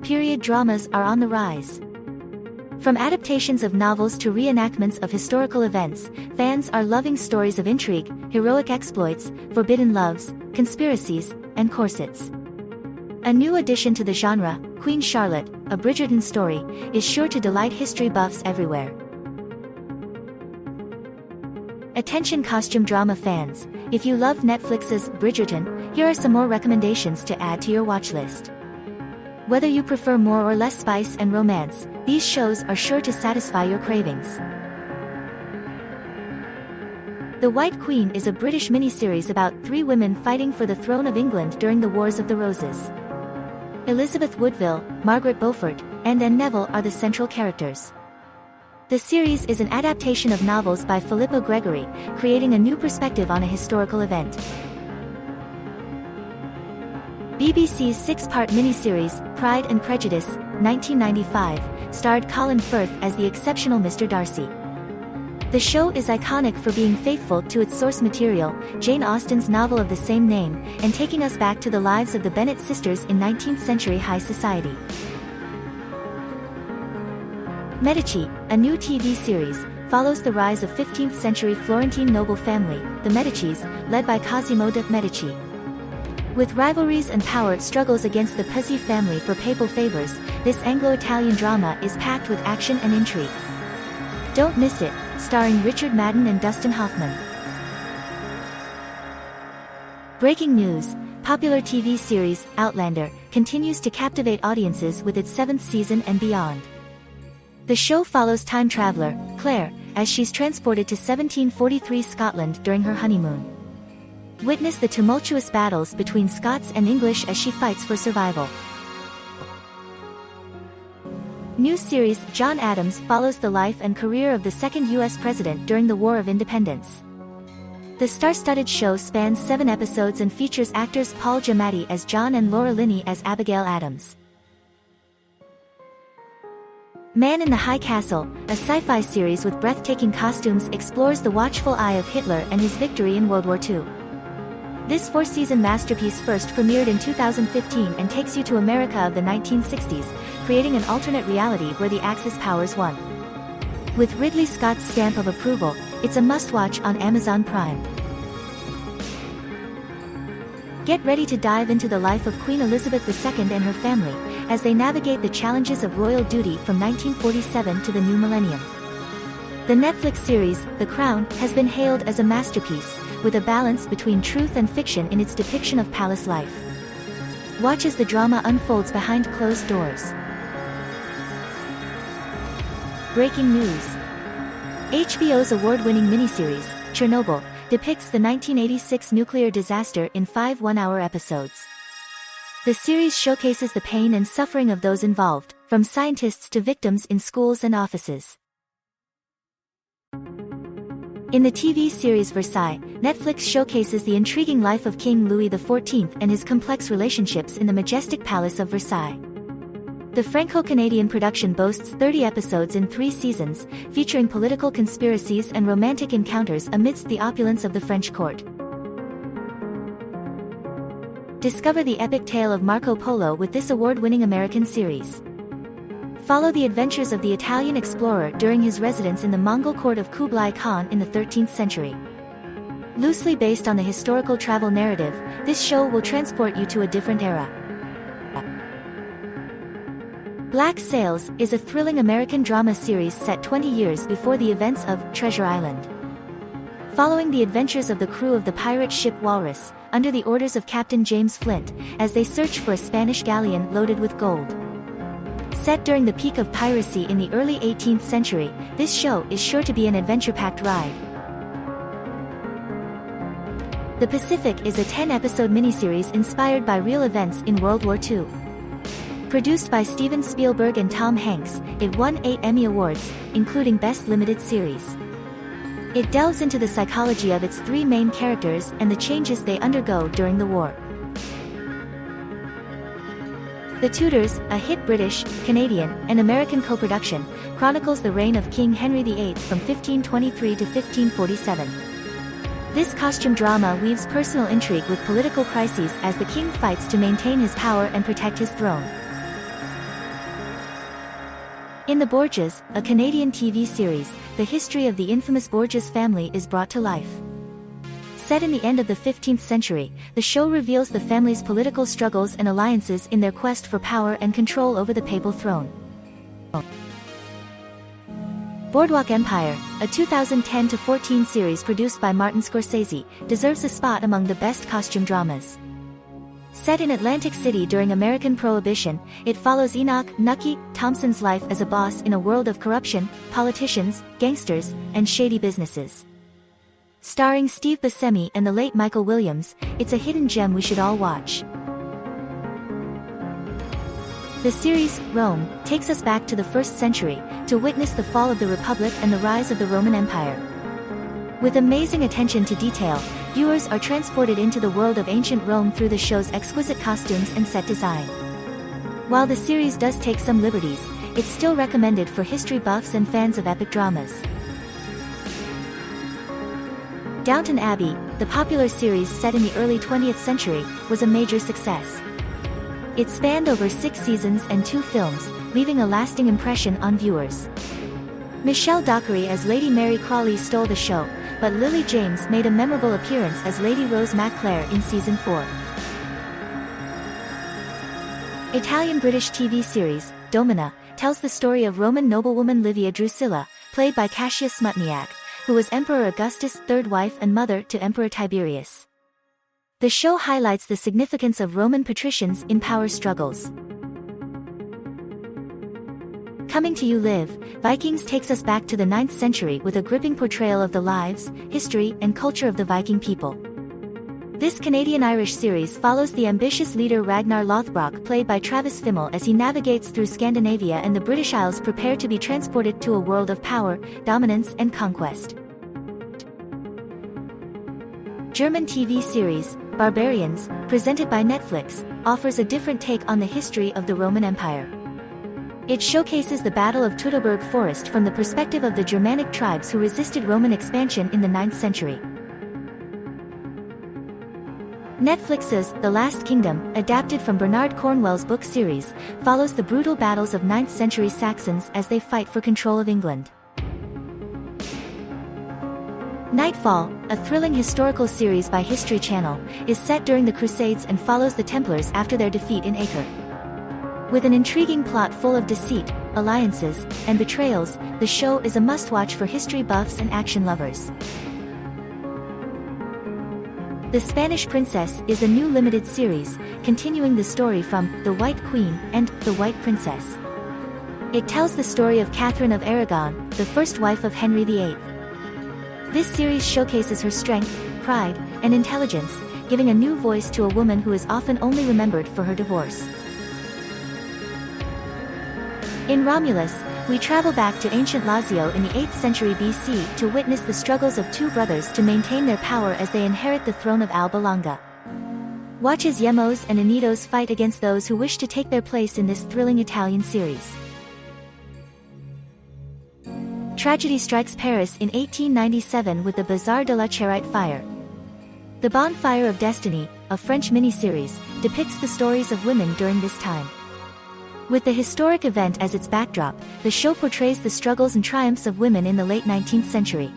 period dramas are on the rise. From adaptations of novels to reenactments of historical events, fans are loving stories of intrigue, heroic exploits, forbidden loves, conspiracies, and corsets. A new addition to the genre, Queen Charlotte, a Bridgerton story, is sure to delight history buffs everywhere. Attention costume drama fans, if you love Netflix's Bridgerton, here are some more recommendations to add to your watch list. Whether you prefer more or less spice and romance, these shows are sure to satisfy your cravings. The White Queen is a British miniseries about 3 women fighting for the throne of England during the Wars of the Roses. Elizabeth Woodville, Margaret Beaufort, and Anne Neville are the central characters. The series is an adaptation of novels by Philippa Gregory, creating a new perspective on a historical event. BBC's 6-part miniseries, Pride and Prejudice, 1995, starred Colin Firth as the exceptional Mr. Darcy. The show is iconic for being faithful to its source material, Jane Austen's novel of the same name, and taking us back to the lives of the Bennet sisters in 19th-century high society. Medici, a new TV series, follows the rise of 15th-century Florentine noble family, the Medicis, led by Cosimo de' Medici. With rivalries and power struggles against the Pizzi family for papal favors, this Anglo-Italian drama is packed with action and intrigue. Don't miss it, starring Richard Madden and Dustin Hoffman. Breaking news: popular TV series, Outlander, continues to captivate audiences with its 7th season and beyond. The show follows time traveler, Claire, as she's transported to 1743 Scotland during her honeymoon. Witness the tumultuous battles between Scots and English as she fights for survival. New series, John Adams, follows the life and career of the second U.S. president during the War of Independence. The star-studded show spans 7 episodes and features actors Paul Giamatti as John and Laura Linney as Abigail Adams. Man in the High Castle, a sci-fi series with breathtaking costumes, explores the watchful eye of Hitler and his victory in World War II. This 4-season masterpiece first premiered in 2015 and takes you to America of the 1960s, creating an alternate reality where the Axis powers won. With Ridley Scott's stamp of approval, it's a must-watch on Amazon Prime. Get ready to dive into the life of Queen Elizabeth II and her family, as they navigate the challenges of royal duty from 1947 to the new millennium. The Netflix series, The Crown, has been hailed as a masterpiece, with a balance between truth and fiction in its depiction of palace life. Watch as the drama unfolds behind closed doors. Breaking news: HBO's award-winning miniseries, Chernobyl, depicts the 1986 nuclear disaster in 5 one-hour episodes. The series showcases the pain and suffering of those involved, from scientists to victims in schools and offices. In the TV series Versailles, Netflix showcases the intriguing life of King Louis XIV and his complex relationships in the majestic Palace of Versailles. The Franco-Canadian production boasts 30 episodes in 3 seasons, featuring political conspiracies and romantic encounters amidst the opulence of the French court. Discover the epic tale of Marco Polo with this award-winning American series. Follow the adventures of the Italian explorer during his residence in the Mongol court of Kublai Khan in the 13th century. Loosely based on the historical travel narrative, this show will transport you to a different era. Black Sails is a thrilling American drama series set 20 years before the events of Treasure Island. Following the adventures of the crew of the pirate ship Walrus, under the orders of Captain James Flint, as they search for a Spanish galleon loaded with gold. Set during the peak of piracy in the early 18th century, this show is sure to be an adventure-packed ride. The Pacific is a 10-episode miniseries inspired by real events in World War II. Produced by Steven Spielberg and Tom Hanks, it won 8 Emmy Awards, including Best Limited Series. It delves into the psychology of its 3 main characters and the changes they undergo during the war. The Tudors, a hit British, Canadian, and American co-production, chronicles the reign of King Henry VIII from 1523 to 1547. This costume drama weaves personal intrigue with political crises as the king fights to maintain his power and protect his throne. In The Borgias, a Canadian TV series, the history of the infamous Borgias family is brought to life. Set in the end of the 15th century, the show reveals the family's political struggles and alliances in their quest for power and control over the papal throne. Boardwalk Empire, a 2010-14 series produced by Martin Scorsese, deserves a spot among the best costume dramas. Set in Atlantic City during American Prohibition, it follows Enoch "Nucky" Thompson's life as a boss in a world of corruption, politicians, gangsters, and shady businesses. Starring Steve Buscemi and the late Michael Williams, it's a hidden gem we should all watch. The series, Rome, takes us back to the 1st century, to witness the fall of the Republic and the rise of the Roman Empire. With amazing attention to detail, viewers are transported into the world of ancient Rome through the show's exquisite costumes and set design. While the series does take some liberties, it's still recommended for history buffs and fans of epic dramas. Downton Abbey, the popular series set in the early 20th century, was a major success. It spanned over 6 seasons and 2 films, leaving a lasting impression on viewers. Michelle Dockery as Lady Mary Crawley stole the show, but Lily James made a memorable appearance as Lady Rose McClare in Season 4. Italian-British TV series, Domina, tells the story of Roman noblewoman Livia Drusilla, played by Kasia Smutniak, who was Emperor Augustus' third wife and mother to Emperor Tiberius. The show highlights the significance of Roman patricians in power struggles. Coming to You Live, Vikings takes us back to the 9th century with a gripping portrayal of the lives, history, and culture of the Viking people. This Canadian-Irish series follows the ambitious leader Ragnar Lothbrok, played by Travis Fimmel, as he navigates through Scandinavia and the British Isles, prepare to be transported to a world of power, dominance, and conquest. German TV series, Barbarians, presented by Netflix, offers a different take on the history of the Roman Empire. It showcases the Battle of Teutoburg Forest from the perspective of the Germanic tribes who resisted Roman expansion in the 9th century. Netflix's The Last Kingdom, adapted from Bernard Cornwell's book series, follows the brutal battles of 9th century Saxons as they fight for control of England. Nightfall, a thrilling historical series by History Channel, is set during the Crusades and follows the Templars after their defeat in Acre. With an intriguing plot full of deceit, alliances, and betrayals, the show is a must-watch for history buffs and action lovers. The Spanish Princess is a new limited series, continuing the story from The White Queen and The White Princess. It tells the story of Catherine of Aragon, the first wife of Henry VIII. This series showcases her strength, pride, and intelligence, giving a new voice to a woman who is often only remembered for her divorce. In Romulus, we travel back to ancient Lazio in the 8th century BC to witness the struggles of 2 brothers to maintain their power as they inherit the throne of Alba Longa. Watch as Iemos and Anitos fight against those who wish to take their place in this thrilling Italian series. Tragedy strikes Paris in 1897 with the Bazar de la Charite fire. The Bonfire of Destiny, a French miniseries, depicts the stories of women during this time. With the historic event as its backdrop, the show portrays the struggles and triumphs of women in the late 19th century.